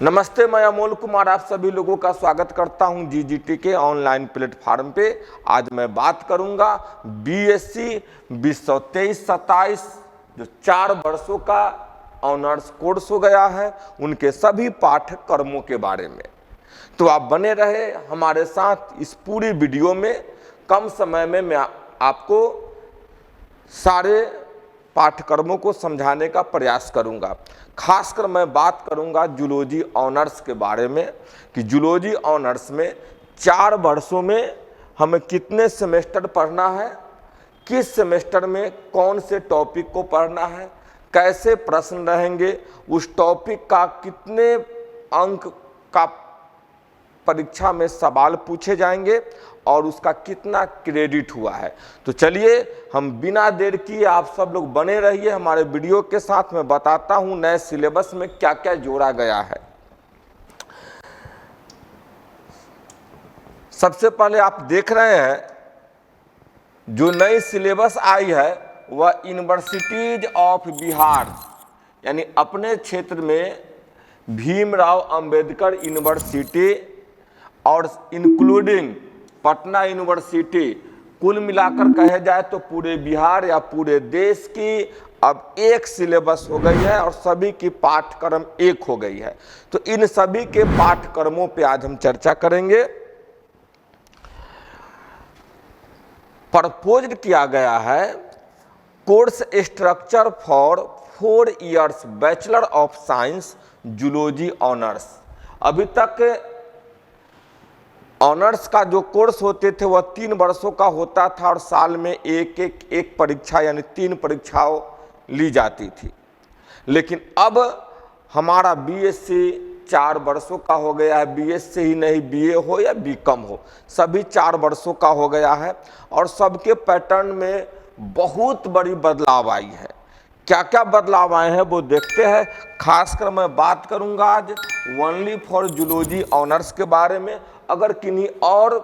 नमस्ते, मैं अमोल कुमार आप सभी लोगों का स्वागत करता हूं जीजीटी के ऑनलाइन प्लेटफॉर्म पे। आज मैं बात करूंगा बीएससी 2023-27 जो 4 वर्षों का ऑनर्स कोर्स हो गया है, उनके सभी पाठ्यक्रमों के बारे में। तो आप बने रहे हमारे साथ इस पूरी वीडियो में। कम समय में मैं आपको सारे पाठ्यक्रमों को समझाने का प्रयास करूंगा। खासकर मैं बात करूंगा जूलॉजी ऑनर्स के बारे में कि जूलॉजी ऑनर्स में 4 वर्षों में हमें कितने सेमेस्टर पढ़ना है, किस सेमेस्टर में कौन से टॉपिक को पढ़ना है, कैसे प्रश्न रहेंगे, उस टॉपिक का कितने अंक का परीक्षा में सवाल पूछे जाएंगे और उसका कितना क्रेडिट हुआ है। तो चलिए हम बिना देर किए आप सब लोग बने रहिए हमारे वीडियो के साथ। मैं बताता हूं नए सिलेबस में क्या क्या जोड़ा गया है। सबसे पहले आप देख रहे हैं जो नई सिलेबस आई है वह यूनिवर्सिटीज ऑफ बिहार यानी अपने क्षेत्र में भीमराव अंबेडकर यूनिवर्सिटी और इंक्लूडिंग पटना यूनिवर्सिटी, कुल मिलाकर कहे जाए तो पूरे बिहार या पूरे देश की अब एक सिलेबस हो गई है और सभी की पाठ्यक्रम एक हो गई है। तो इन सभी के पाठ्यक्रमों पे आज हम चर्चा करेंगे। प्रपोज्ड किया गया है course structure for 4 years bachelor of science zoology honours. अभी तक ऑनर्स का जो कोर्स होते थे वह 3 वर्षों का होता था और साल में एक परीक्षा यानी 3 परीक्षाओं ली जाती थी। लेकिन अब हमारा बीएससी 4 वर्षों का हो गया है। बीएससी ही नहीं, बीए हो या बीकॉम हो, सभी 4 वर्षों का हो गया है और सबके पैटर्न में बहुत बड़ी बदलाव आई है। क्या क्या बदलाव आए हैं वो देखते हैं। खासकर मैं बात करूंगा आज ओनली फॉर जूलॉजी ऑनर्स के बारे में। अगर किन्हीं और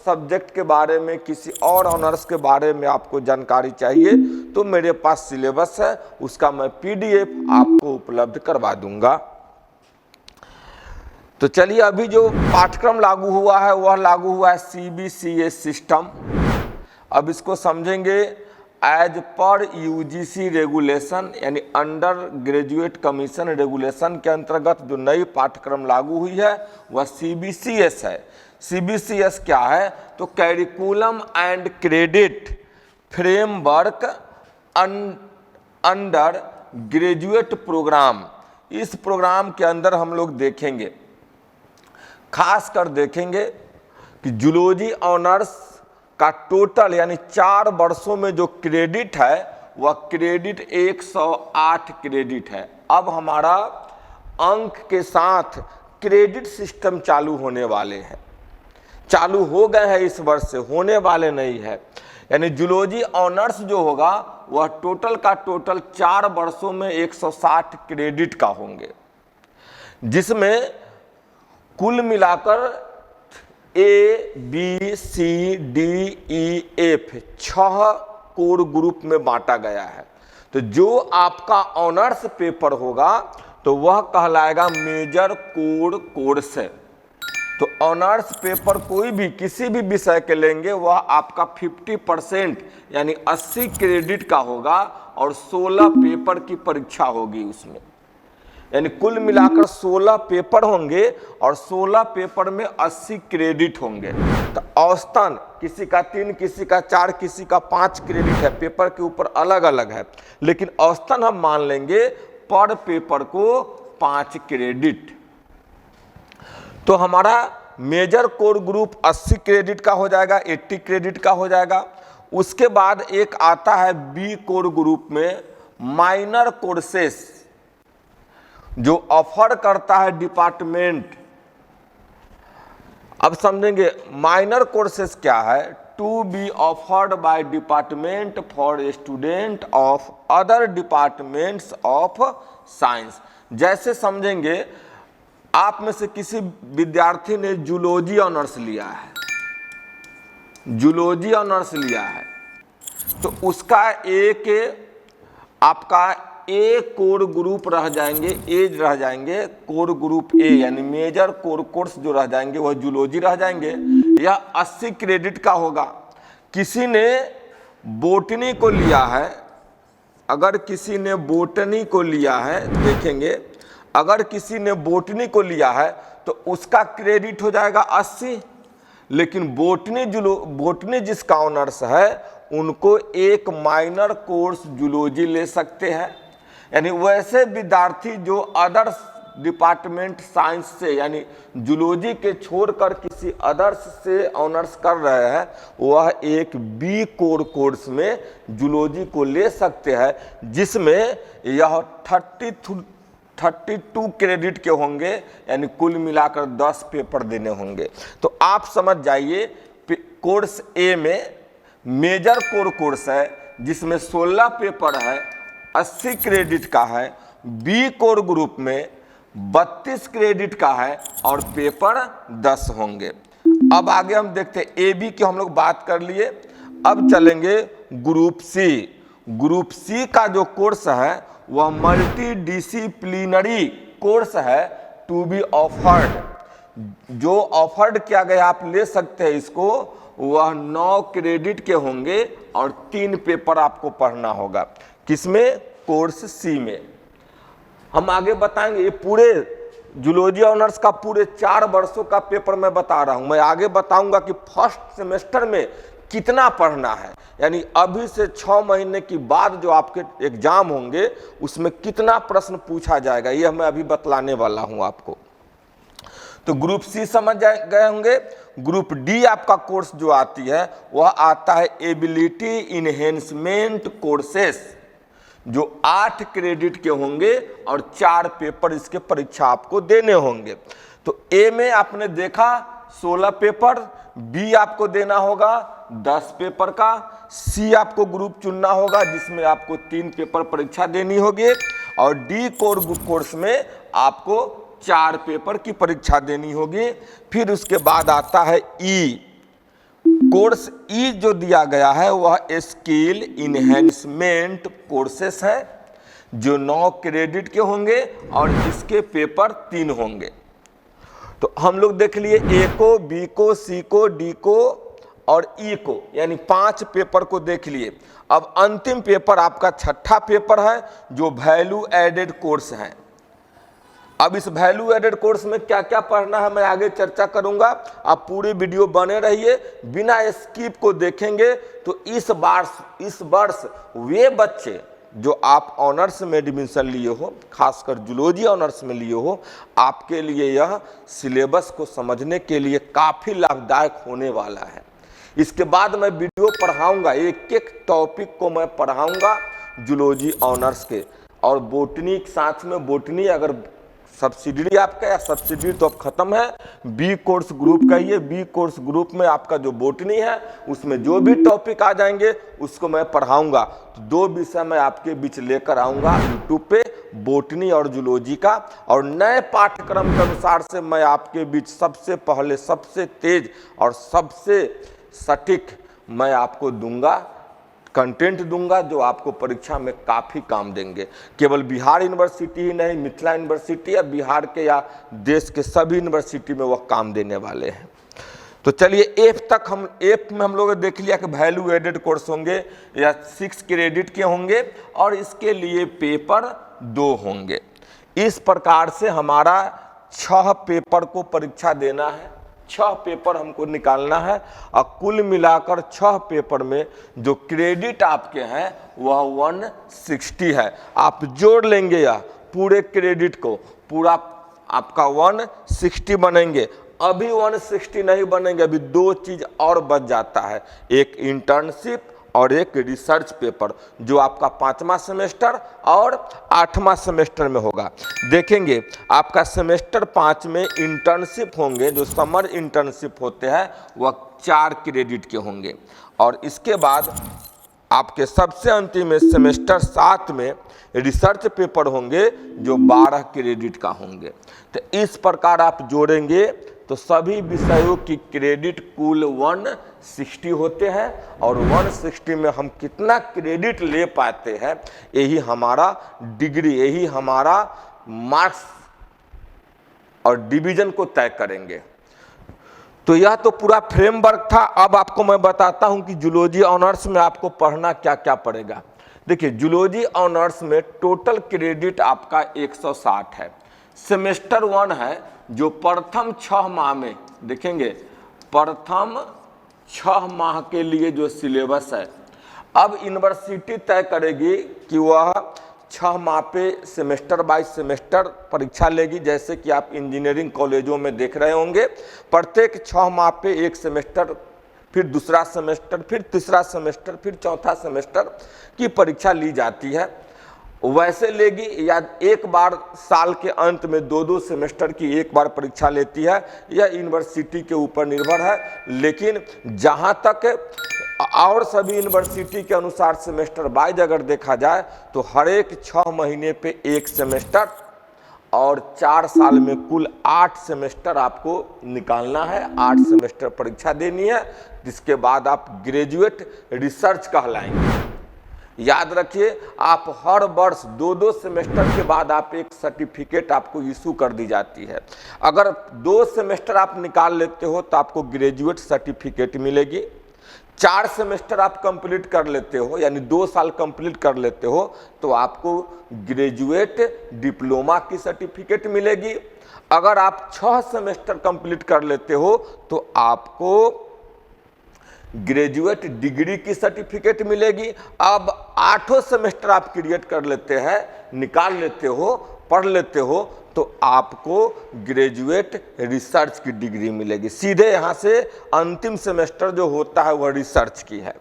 सब्जेक्ट के बारे में, किसी और ऑनर्स के बारे में आपको जानकारी चाहिए तो मेरे पास सिलेबस है, उसका मैं पीडीएफ आपको उपलब्ध करवा दूंगा। तो चलिए, अभी जो पाठ्यक्रम लागू हुआ है वह लागू हुआ है सीबीसीएस सिस्टम। अब इसको समझेंगे एज पर यूजीसी रेगुलेशन यानी अंडर ग्रेजुएट कमीशन रेगुलेशन के अंतर्गत जो नई पाठ्यक्रम लागू हुई है वह सीबीसीएस है। सीबीसीएस क्या है? तो curriculum and credit framework undergraduate programme. इस प्रोग्राम के अंदर हम लोग देखेंगे, खासकर देखेंगे कि जूलॉजी ऑनर्स का टोटल यानी 4 वर्षों में जो क्रेडिट है वह क्रेडिट 108 क्रेडिट है। अब हमारा अंक के साथ क्रेडिट सिस्टम चालू होने वाले हैं, चालू हो गए हैं इस वर्ष से, होने वाले नहीं है। यानी जूलॉजी ऑनर्स जो होगा वह टोटल का टोटल 4 वर्षों में 160 क्रेडिट का होंगे, जिसमें कुल मिलाकर A B C D E F 6 core group में बांटा गया है। तो जो आपका ऑनर्स पेपर होगा तो वह कहलाएगा मेजर कोर कोर्स है। तो ऑनर्स पेपर कोई भी किसी भी विषय के लेंगे वह आपका 50% यानी 80 क्रेडिट का होगा और 16 पेपर की परीक्षा होगी उसमें। यानी कुल मिलाकर 16 पेपर होंगे और 16 पेपर में 80 क्रेडिट होंगे। तो औसतन किसी का 3, किसी का 4, किसी का 5 क्रेडिट है, पेपर के ऊपर अलग अलग है, लेकिन औसतन हम मान लेंगे पर पेपर को 5 क्रेडिट। तो हमारा मेजर कोर ग्रुप 80 क्रेडिट का हो जाएगा, 80 क्रेडिट का हो जाएगा। उसके बाद एक आता है बी कोर ग्रुप में माइनर कोर्सेस जो ऑफर करता है डिपार्टमेंट। अब समझेंगे माइनर कोर्सेस क्या है। To be offered by department for student of other departments of science. जैसे समझेंगे आप में से किसी विद्यार्थी ने जूलॉजी ऑनर्स लिया है, जूलॉजी ऑनर्स लिया है, तो उसका एक आपका ए कोर ग्रुप रह जाएंगे, ए रह जाएंगे कोर ग्रुप ए, यानी मेजर कोर कोर्स जो रह जाएंगे वह जूलॉजी रह जाएंगे। यह 80 क्रेडिट का होगा। किसी ने बोटनी को लिया है, अगर किसी ने बोटनी को लिया है, देखेंगे अगर किसी ने बोटनी को लिया है तो उसका क्रेडिट हो जाएगा 80, लेकिन बोटनी जिसका ऑनर्स है उनको एक माइनर कोर्स जूलॉजी ले सकते हैं। यानी वैसे विद्यार्थी जो अदर्स डिपार्टमेंट साइंस से यानी जूलॉजी के छोड़कर किसी अदर्स से ऑनर्स कर रहे हैं वह एक बी कोर कोर्स में जूलॉजी को ले सकते हैं, जिसमें यह 32 क्रेडिट के होंगे, यानी कुल मिलाकर 10 पेपर देने होंगे। तो आप समझ जाइए कोर्स ए में मेजर कोर कोर्स है जिसमें 16 पेपर है, 80 क्रेडिट का है। बी कोर ग्रुप में 32 क्रेडिट का है और पेपर 10 होंगे। अब आगे हम देखते हैं ए बी की हम लोग बात कर लिए। अब चलेंगे ग्रुप सी। ग्रुप सी का जो कोर्स है वह मल्टी डिसिप्लिनरी कोर्स है टू बी ऑफर्ड। जो ऑफर्ड किया गया आप ले सकते हैं इसको, वह 9 क्रेडिट के होंगे और 3 पेपर आपको पढ़ना होगा। किसमें? कोर्स सी में। हम आगे बताएंगे, ये पूरे जूलॉजी ऑनर्स का पूरे 4 वर्षों का पेपर मैं बता रहा हूं। मैं आगे बताऊंगा कि फर्स्ट सेमेस्टर में कितना पढ़ना है, यानी अभी से 6 महीने की बाद जो आपके एग्जाम होंगे उसमें कितना प्रश्न पूछा जाएगा, यह मैं अभी बतलाने वाला हूं आपको। तो ग्रुप सी समझ गए होंगे। ग्रुप डी आपका कोर्स जो आती है वह आता है एबिलिटी इनहेंसमेंट कोर्सेस, जो 8 क्रेडिट के होंगे और 4 पेपर इसके परीक्षा आपको देने होंगे। तो ए में आपने देखा 16 पेपर, बी आपको देना होगा 10 पेपर का, सी आपको ग्रुप चुनना होगा जिसमें आपको 3 पेपर परीक्षा देनी होगी, और डी कोर कोर्स में आपको 4 पेपर की परीक्षा देनी होगी। फिर उसके बाद आता है ई कोर्स। ई जो दिया गया है वह स्किल इनहेंसमेंट कोर्सेस है जो 9 क्रेडिट के होंगे और इसके पेपर 3 होंगे। तो हम लोग देख लिए ए को, बी को, सी को, डी को और ई को, यानी 5 पेपर को देख लिए। अब अंतिम पेपर आपका 6ठा पेपर है जो वैल्यू एडेड कोर्स है। अब इस वैल्यू एडेड कोर्स में क्या क्या पढ़ना है मैं आगे चर्चा करूंगा। आप पूरी वीडियो बने रहिए, बिना स्किप को देखेंगे तो इस वर्ष वे बच्चे जो आप ऑनर्स में एडमिशन लिए हो, खासकर जूलॉजी ऑनर्स में लिए हो, आपके लिए यह सिलेबस को समझने के लिए काफ़ी लाभदायक होने वाला है। इसके बाद मैं वीडियो पढ़ाऊंगा, एक एक टॉपिक को मैं पढ़ाऊंगा जूलॉजी ऑनर्स के, और बोटनी साथ में। बोटनी अगर सब्सिडी आपका, या सब्सिडी तो अब खत्म है, बी कोर्स ग्रुप का ही है। बी कोर्स ग्रुप में आपका जो बोटनी है उसमें जो भी टॉपिक आ जाएंगे उसको मैं पढ़ाऊंगा। तो 2 विषय मैं आपके बीच लेकर आऊंगा यूट्यूब पे, बोटनी और जूलॉजी का, और नए पाठ्यक्रम के अनुसार से मैं आपके बीच सबसे पहले, सबसे तेज और सबसे सटीक मैं आपको दूंगा, कंटेंट दूंगा जो आपको परीक्षा में काफ़ी काम देंगे। केवल बिहार यूनिवर्सिटी ही नहीं, मिथिला यूनिवर्सिटी या बिहार के या देश के सभी यूनिवर्सिटी में वह काम देने वाले हैं। तो चलिए एफ में हम लोग देख लिया कि वैल्यू एडेड कोर्स होंगे या 6 क्रेडिट के होंगे और इसके लिए पेपर 2 होंगे। इस प्रकार से हमारा 6 पेपर को परीक्षा देना है, 6 पेपर हमको निकालना है, और कुल मिलाकर 6 पेपर में जो क्रेडिट आपके हैं वह 160 है। आप जोड़ लेंगे या पूरे क्रेडिट को, पूरा आपका 160 बनेंगे। अभी 160 नहीं बनेंगे, अभी 2 चीज और बच जाता है, एक इंटर्नशिप और एक रिसर्च पेपर, जो आपका 5वां सेमेस्टर और 8वां सेमेस्टर में होगा। देखेंगे आपका सेमेस्टर 5 में इंटर्नशिप होंगे, जो समर इंटर्नशिप होते हैं वह 4 क्रेडिट के होंगे, और इसके बाद आपके सबसे अंतिम में सेमेस्टर 7 में रिसर्च पेपर होंगे जो 12 क्रेडिट का होंगे। तो इस प्रकार आप जोड़ेंगे तो सभी विषयों की क्रेडिट कुल 60 होते हैं और 160 में हम कितना क्रेडिट ले पाते हैं, यही हमारा डिग्री, यही हमारा मार्क्स और डिवीजन को तय करेंगे। तो यह तो पूरा फ्रेमवर्क था। अब आपको मैं बताता हूं कि जूलॉजी ऑनर्स में आपको पढ़ना क्या क्या पड़ेगा। देखिए, जूलॉजी ऑनर्स में टोटल क्रेडिट आपका 160 है। सेमेस्टर 1 है जो प्रथम 6 माह में, देखेंगे प्रथम 6 माह के लिए जो सिलेबस है, अब यूनिवर्सिटी तय करेगी कि वह 6 माह पे सेमेस्टर बाय सेमेस्टर परीक्षा लेगी। जैसे कि आप इंजीनियरिंग कॉलेजों में देख रहे होंगे, प्रत्येक 6 माह पे एक सेमेस्टर, फिर दूसरा सेमेस्टर, फिर तीसरा सेमेस्टर, फिर चौथा सेमेस्टर की परीक्षा ली जाती है। वैसे लेगी या एक बार साल के अंत में 2-2 सेमेस्टर की एक बार परीक्षा लेती है, यह यूनिवर्सिटी के ऊपर निर्भर है। लेकिन जहां तक और सभी यूनिवर्सिटी के अनुसार सेमेस्टर वाइज अगर देखा जाए तो हर एक 6 महीने पे एक सेमेस्टर और 4 साल में कुल 8 सेमेस्टर आपको निकालना है, 8 सेमेस्टर परीक्षा देनी है, जिसके बाद आप ग्रेजुएट रिसर्च कहलाएंगे। याद रखिए, आप हर वर्ष 2-2 सेमेस्टर के बाद आप एक सर्टिफिकेट आपको इशू कर दी जाती है। अगर 2 सेमेस्टर आप निकाल लेते हो तो आपको ग्रेजुएट सर्टिफिकेट मिलेगी। 4 सेमेस्टर आप कंप्लीट कर लेते हो, यानी 2 साल कंप्लीट कर लेते हो, तो आपको ग्रेजुएट डिप्लोमा की सर्टिफिकेट मिलेगी। अगर आप 6 सेमेस्टर कंप्लीट कर लेते हो तो आपको ग्रेजुएट डिग्री की सर्टिफिकेट मिलेगी। अब 8 सेमेस्टर आप क्रिएट कर लेते हैं, निकाल लेते हो, पढ़ लेते हो, तो आपको ग्रेजुएट रिसर्च की डिग्री मिलेगी। सीधे यहाँ से अंतिम सेमेस्टर जो होता है वह रिसर्च की है।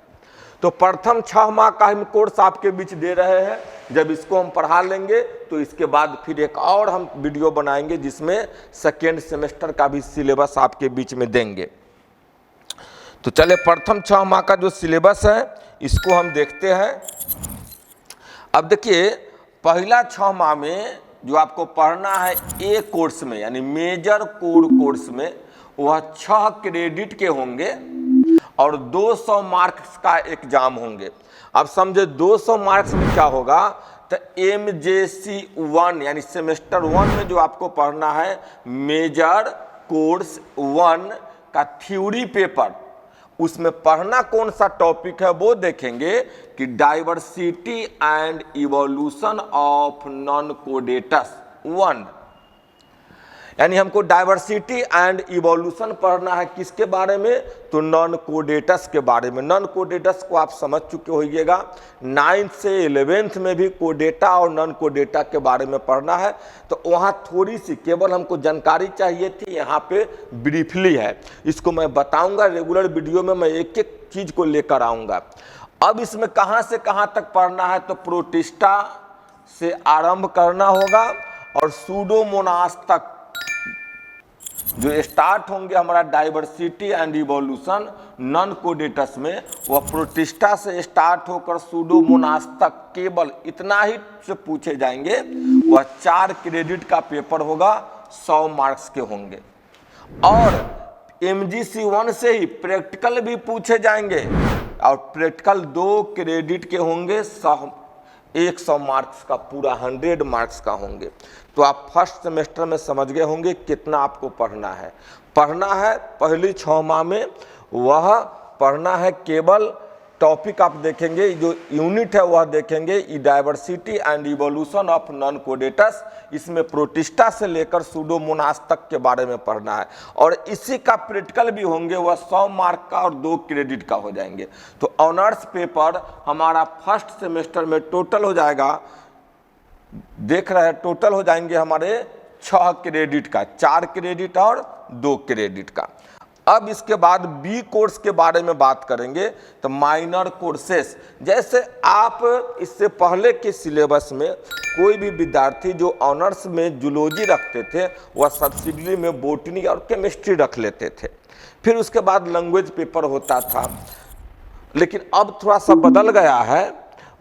तो प्रथम 6 माह का हम कोर्स आपके बीच दे रहे हैं। जब इसको हम पढ़ा लेंगे तो इसके बाद फिर एक और हम वीडियो बनाएंगे जिसमें सेकेंड सेमेस्टर का भी सिलेबस आपके बीच में देंगे। तो चले, प्रथम 6 माह का जो सिलेबस है इसको हम देखते हैं। अब देखिए, पहला 6 माह में जो आपको पढ़ना है ए कोर्स में, यानी मेजर कोर कोर्स में, वह 6 क्रेडिट के होंगे और 200 मार्क्स का एग्जाम होंगे। अब समझे 200 मार्क्स में क्या होगा, तो MJC 1 यानी सेमेस्टर 1 में जो आपको पढ़ना है मेजर कोर्स 1 का थ्योरी पेपर, उसमें पढ़ना कौन सा टॉपिक है वो देखेंगे कि diversity and evolution of non chordates 1, यानी हमको डाइवर्सिटी एंड इवोल्यूशन पढ़ना है। किसके बारे में, तो नॉन कोडेटस के बारे में। नॉन कोडेटस को आप समझ चुके होइएगा, 9th से 11th में भी कोडेटा और नॉन कोडेटा के बारे में पढ़ना है। तो वहाँ थोड़ी सी केवल हमको जानकारी चाहिए थी, यहाँ पे ब्रीफली है। इसको मैं बताऊंगा रेगुलर वीडियो में, मैं एक एक चीज को लेकर आऊँगा। अब इसमें कहाँ से कहाँ तक पढ़ना है, तो प्रोटिस्टा से आरंभ करना होगा और सूडोमोनास तक जो स्टार्ट होंगे हमारा डाइवर्सिटी एंड इवोल्यूशन नॉन कोडेटस में, वह प्रोटिस्टा से स्टार्ट होकर सूडोमोनास तक केवल इतना ही से पूछे जाएंगे। वह 4 क्रेडिट का पेपर होगा, 100 मार्क्स के होंगे। और MGC 1 से ही प्रैक्टिकल भी पूछे जाएंगे और प्रैक्टिकल 2 क्रेडिट के होंगे, 100 मार्क्स का, पूरा 100 मार्क्स का होंगे। तो आप फर्स्ट सेमेस्टर में समझ गए होंगे कितना आपको पढ़ना है। पढ़ना है पहली 6 माह में, वह पढ़ना है केवल टॉपिक आप देखेंगे, जो यूनिट है वह देखेंगे diversity and evolution of non chordates. इसमें प्रोटिस्टा से लेकर सूडोमोनास तक के बारे में पढ़ना है और इसी का प्रैक्टिकल भी होंगे, वह 100 मार्क का और 2 क्रेडिट का हो जाएंगे। तो ऑनर्स पेपर हमारा फर्स्ट सेमेस्टर में टोटल हो जाएगा, देख रहे हैं, टोटल हो जाएंगे हमारे 6 क्रेडिट का, 4 क्रेडिट और 2 क्रेडिट का। अब इसके बाद बी कोर्स के बारे में बात करेंगे। तो माइनर कोर्सेस, जैसे आप इससे पहले के सिलेबस में कोई भी विद्यार्थी जो ऑनर्स में जूलॉजी रखते थे वह सब्सिडियरी में बॉटनी और केमिस्ट्री रख लेते थे, फिर उसके बाद लैंग्वेज पेपर होता था। लेकिन अब थोड़ा सा बदल गया है।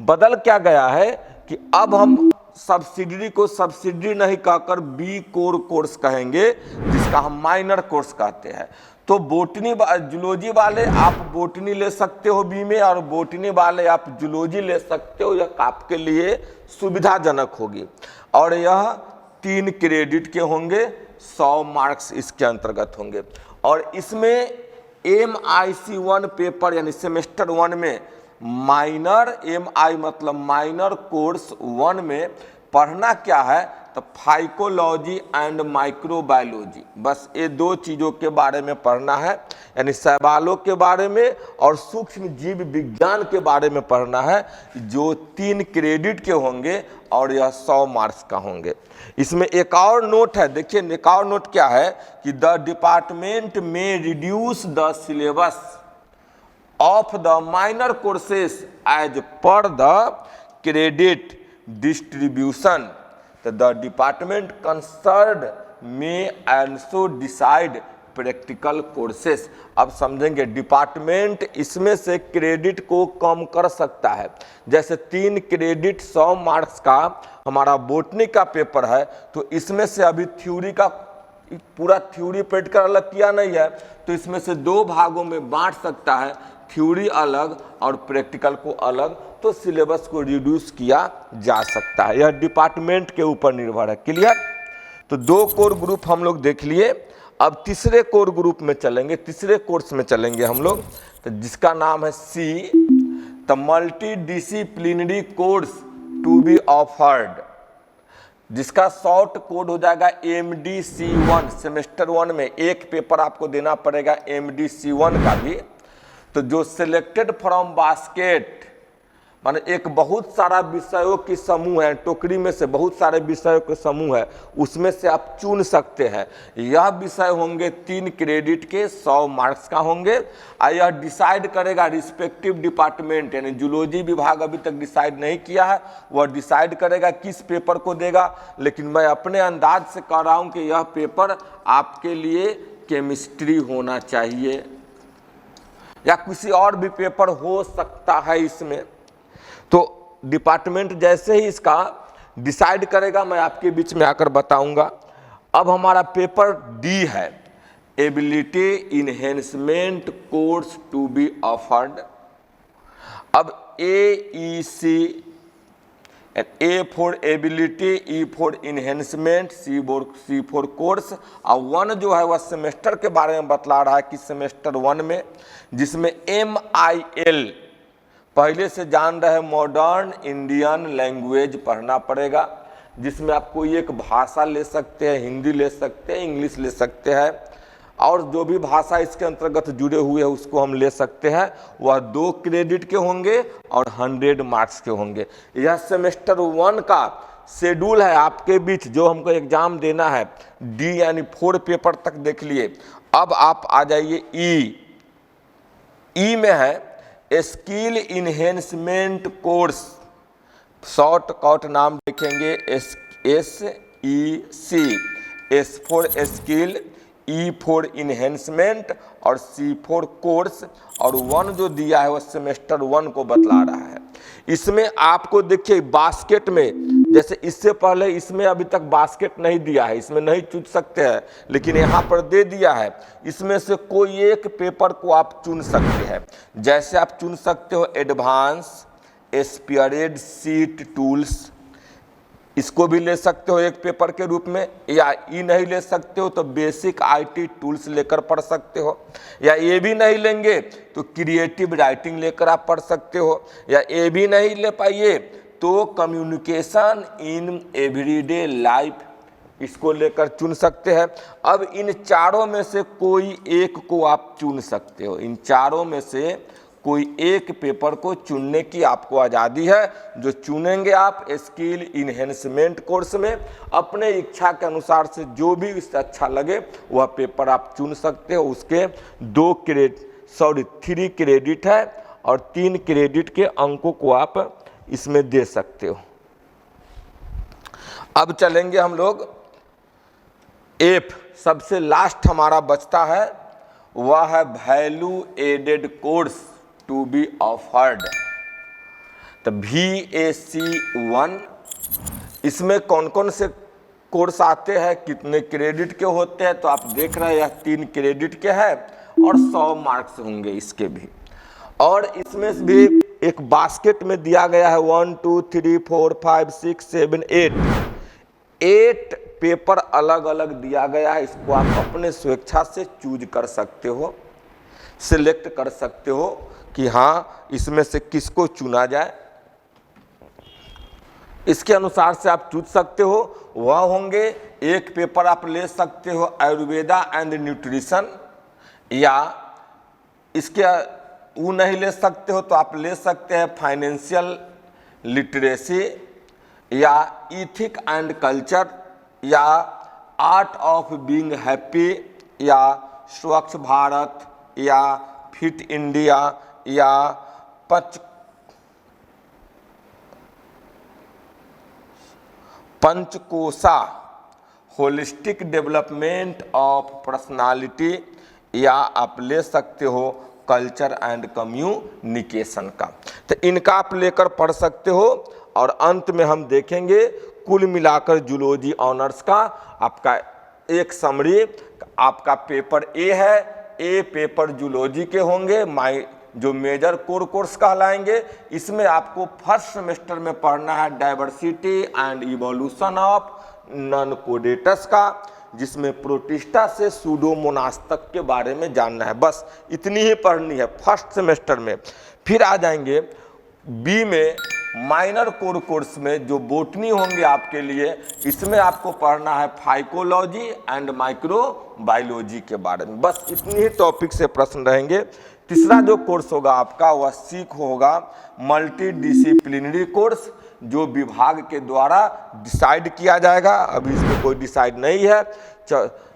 बदल क्या गया है कि अब हम सब्सिडरी को सब्सिडरी नहीं कहकर बी कोर कोर्स कहेंगे, जिसका हम माइनर कोर्स कहते हैं। तो बोटनी जूलॉजी वाले आप बोटनी ले सकते हो बी में, और बोटनी वाले आप जूलॉजी ले सकते हो, यह आपके लिए सुविधाजनक होगी। और यह 3 क्रेडिट के होंगे, 100 मार्क्स इसके अंतर्गत होंगे। और इसमें MIC1 पेपर यानी सेमेस्टर 1 में माइनर, MI मतलब माइनर कोर्स 1 में पढ़ना क्या है, तो फाइकोलॉजी एंड माइक्रोबायोलॉजी, बस ये 2 चीज़ों के बारे में पढ़ना है, यानी शैवालों के बारे में और सूक्ष्म जीव विज्ञान के बारे में पढ़ना है, जो 3 क्रेडिट के होंगे और यह 100 मार्क्स का होंगे। इसमें एक और नोट है, देखिए एक और नोट क्या है कि द डिपार्टमेंट में reduce the syllabus of the minor courses as per the credit distribution, the department concerned में also डिसाइड प्रैक्टिकल कोर्सेस। अब समझेंगे, डिपार्टमेंट इसमें से क्रेडिट को कम कर सकता है। जैसे 3 क्रेडिट 100 मार्क्स का हमारा बोटनी का पेपर है, तो इसमें से अभी थ्योरी का पूरा थ्योरी प्रैक्टिकल अलग किया नहीं है, तो इसमें से 2 भागों में बांट सकता है, थ्योरी अलग और प्रैक्टिकल को अलग, तो सिलेबस को रिड्यूस किया जा सकता है। यह डिपार्टमेंट के ऊपर निर्भर है। क्लियर? तो 2 कोर ग्रुप हम लोग देख लिए। अब तीसरे कोर ग्रुप में चलेंगे, तीसरे कोर्स में चलेंगे हम लोग, तो जिसका नाम है C, the multidisciplinary course to be offered, जिसका शॉर्ट कोड हो जाएगा MDC1। सेमेस्टर 1 में एक पेपर आपको देना पड़ेगा MDC1 का भी। तो जो सिलेक्टेड फ्रॉम बास्केट, माने एक बहुत सारा विषयों की समूह है, टोकरी में से बहुत सारे विषयों के समूह है, उसमें से आप चुन सकते हैं। यह विषय होंगे 3 क्रेडिट के, 100 मार्क्स का होंगे। और यह डिसाइड करेगा रिस्पेक्टिव डिपार्टमेंट, यानी जूलॉजी विभाग अभी तक डिसाइड नहीं किया है, वह डिसाइड करेगा किस पेपर को देगा। लेकिन मैं अपने अंदाज से कह रहा हूँ कि यह पेपर आपके लिए केमिस्ट्री होना चाहिए, या किसी और भी पेपर हो सकता है इसमें। तो डिपार्टमेंट जैसे ही इसका डिसाइड करेगा, मैं आपके बीच में आकर बताऊंगा। अब हमारा पेपर डी है, ability enhancement course to be offered. अब AEC, A for ability, E for enhancement, C for course. और 1 जो है वह सेमेस्टर के बारे में बतला रहा है कि सेमेस्टर 1 में, जिसमें MIL पहले से जान रहे मॉडर्न इंडियन लैंग्वेज पढ़ना पड़ेगा, जिसमें आप कोई एक भाषा ले सकते हैं, हिंदी ले सकते हैं, इंग्लिश ले सकते हैं, और जो भी भाषा इसके अंतर्गत जुड़े हुए हैं उसको हम ले सकते हैं। वह 2 क्रेडिट के होंगे और 100 मार्क्स के होंगे। यह सेमेस्टर 1 का शेड्यूल है आपके बीच, जो हमको एग्जाम देना है। डी यानी 4 पेपर तक देख लिए। अब आप आ जाइए ई में है skill enhancement course, short cut नाम देखेंगे SEC, S for skill, E for enhancement और C फॉर कोर्स। और 1 जो दिया है वह सेमेस्टर 1 को बतला रहा है। इसमें आपको देखिए बास्केट में, जैसे इससे पहले इसमें अभी तक बास्केट नहीं दिया है, इसमें नहीं चुन सकते हैं, लेकिन यहाँ पर दे दिया है। इसमें से कोई एक पेपर को आप चुन सकते हैं। जैसे आप चुन सकते हो एडवांस स्पीयरेड सीट टूल्स, इसको भी ले सकते हो एक पेपर के रूप में, या ई नहीं ले सकते हो तो बेसिक IT टूल्स लेकर पढ़ सकते हो, या ये भी नहीं लेंगे तो क्रिएटिव राइटिंग लेकर आप पढ़ सकते हो, या ये भी नहीं ले पाइए तो कम्युनिकेशन इन एवरीडे लाइफ, इसको लेकर चुन सकते हैं। अब इन चारों में से कोई एक को आप चुन सकते हो, इन चारों में से कोई एक पेपर को चुनने की आपको आज़ादी है। जो चुनेंगे आप स्किल इन्हेंसमेंट कोर्स में, अपने इच्छा के अनुसार से जो भी इससे अच्छा लगे वह पेपर आप चुन सकते हो। उसके 3 क्रेडिट है और 3 क्रेडिट के अंकों को आप इसमें दे सकते हो। अब चलेंगे हम लोग F, सबसे लास्ट हमारा बचता है, वह है value added course to be offered. तो VAC1, इसमें कौन कौन से कोर्स आते हैं, कितने क्रेडिट के होते हैं, तो आप देख रहे हैं यह 3 क्रेडिट के हैं और 100 मार्क्स होंगे इसके भी। और इसमें भी एक बास्केट में दिया गया है 1 2 3 4 5 6 7 8 पेपर अलग अलग दिया गया है। इसको आप अपने स्वेच्छा से चूज कर सकते हो, सिलेक्ट कर सकते हो कि हाँ इसमें से किसको चुना जाए। इसके अनुसार से आप चूज सकते हो। वह होंगे, एक पेपर आप ले सकते हो आयुर्वेदा एंड न्यूट्रिशन, या इसके वो नहीं ले सकते हो तो आप ले सकते हैं फाइनेंशियल लिटरेसी, या इथिक एंड कल्चर, या आर्ट ऑफ बीइंग हैप्पी, या स्वच्छ भारत, या फिट इंडिया, या पंचकोशा होलिस्टिक डेवलपमेंट ऑफ पर्सनालिटी, या आप ले सकते हो कल्चर एंड कम्युनिकेशन का। तो इनका आप लेकर पढ़ सकते हो। और अंत में हम देखेंगे कुल मिलाकर जूलॉजी ऑनर्स का आपका एक समरी। आपका पेपर ए है, ए पेपर जूलॉजी के होंगे, जो मेजर कोर कोर्स कहलाएंगे। इसमें आपको फर्स्ट सेमेस्टर में पढ़ना है diversity and evolution of non chordates का, जिसमें प्रोटिस्टा से सूडोमोनास तक के बारे में जानना है। बस इतनी ही पढ़नी है फर्स्ट सेमेस्टर में। फिर आ जाएंगे बी में माइनर कोर कोर्स में जो बोटनी होंगे आपके लिए। इसमें आपको पढ़ना है फाइकोलॉजी एंड माइक्रोबायोलॉजी के बारे में। बस इतनी ही टॉपिक से प्रश्न रहेंगे। तीसरा जो कोर्स होगा आपका वह सीख होगा मल्टी डिसिप्लिनरी कोर्स, जो विभाग के द्वारा डिसाइड किया जाएगा। अभी इसमें कोई डिसाइड नहीं है।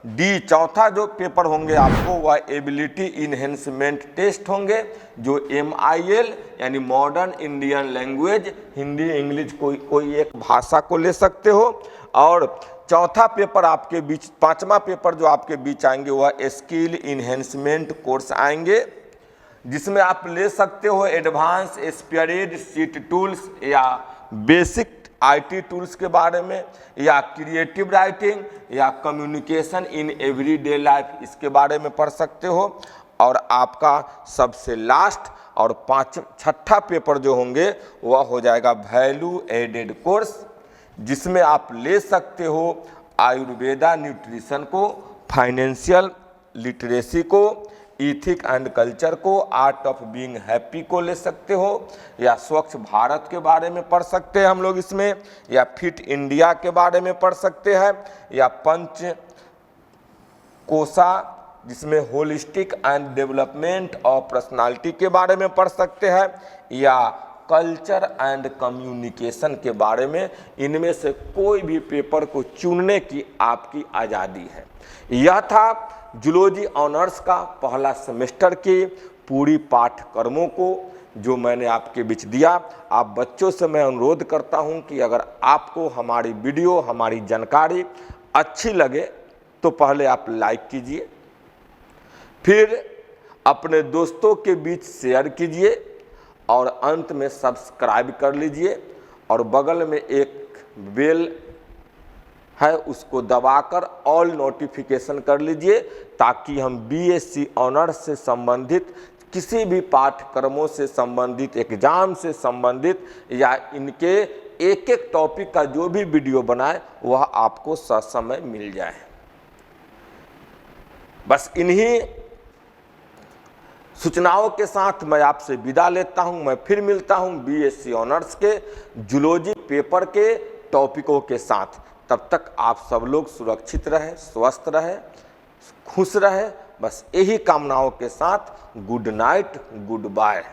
डी चौथा जो पेपर होंगे आपको वह एबिलिटी इन्हेंसमेंट टेस्ट होंगे, जो MIL यानी modern Indian language, Hindi English कोई एक भाषा को ले सकते हो। और चौथा पेपर आपके बीच, पांचवा पेपर जो आपके बीच आएंगे वह स्किल इन्हेंसमेंट कोर्स आएंगे, जिसमें आप ले सकते हो एडवांस स्प्रेड शीट टूल्स, या बेसिक IT टूल्स के बारे में, या क्रिएटिव राइटिंग, या कम्युनिकेशन इन एवरीडे लाइफ, इसके बारे में पढ़ सकते हो। और आपका सबसे लास्ट और छठा पेपर जो होंगे वह हो जाएगा वैल्यू एडेड कोर्स, जिसमें आप ले सकते हो आयुर्वेदा न्यूट्रिशन को, फाइनेंशियल लिटरेसी को, इथिक एंड कल्चर को, आर्ट ऑफ बीइंग हैप्पी को ले सकते हो, या स्वच्छ भारत के बारे में पढ़ सकते हैं हम लोग इसमें, या फिट इंडिया के बारे में पढ़ सकते हैं, या पंचकोशा जिसमें holistic and development of personality के बारे में पढ़ सकते हैं, या कल्चर एंड कम्युनिकेशन के बारे में। इनमें से कोई भी पेपर को चुनने की आपकी आज़ादी है। यह था जूलॉजी ऑनर्स का पहला सेमेस्टर के पूरी पाठ्यक्रमों को जो मैंने आपके बीच दिया। आप बच्चों से मैं अनुरोध करता हूं कि अगर आपको हमारी वीडियो, हमारी जानकारी अच्छी लगे तो पहले आप लाइक कीजिए, फिर अपने दोस्तों के बीच शेयर कीजिए, और अंत में सब्सक्राइब कर लीजिए, और बगल में एक बेल है उसको दबाकर ऑल नोटिफिकेशन कर लीजिए, ताकि हम BSc ऑनर्स से संबंधित किसी भी पाठ्यक्रमों से संबंधित, एग्जाम से संबंधित, या इनके एक एक टॉपिक का जो भी वीडियो बनाए वह आपको ससमय मिल जाए। बस इन्हीं सूचनाओं के साथ मैं आपसे विदा लेता हूं। मैं फिर मिलता हूं BSc ऑनर्स के जूलॉजी पेपर के टॉपिकों के साथ। तब तक आप सब लोग सुरक्षित रहें, स्वस्थ रहें, खुश रहें। बस यही कामनाओं के साथ गुड नाइट, गुड बाय।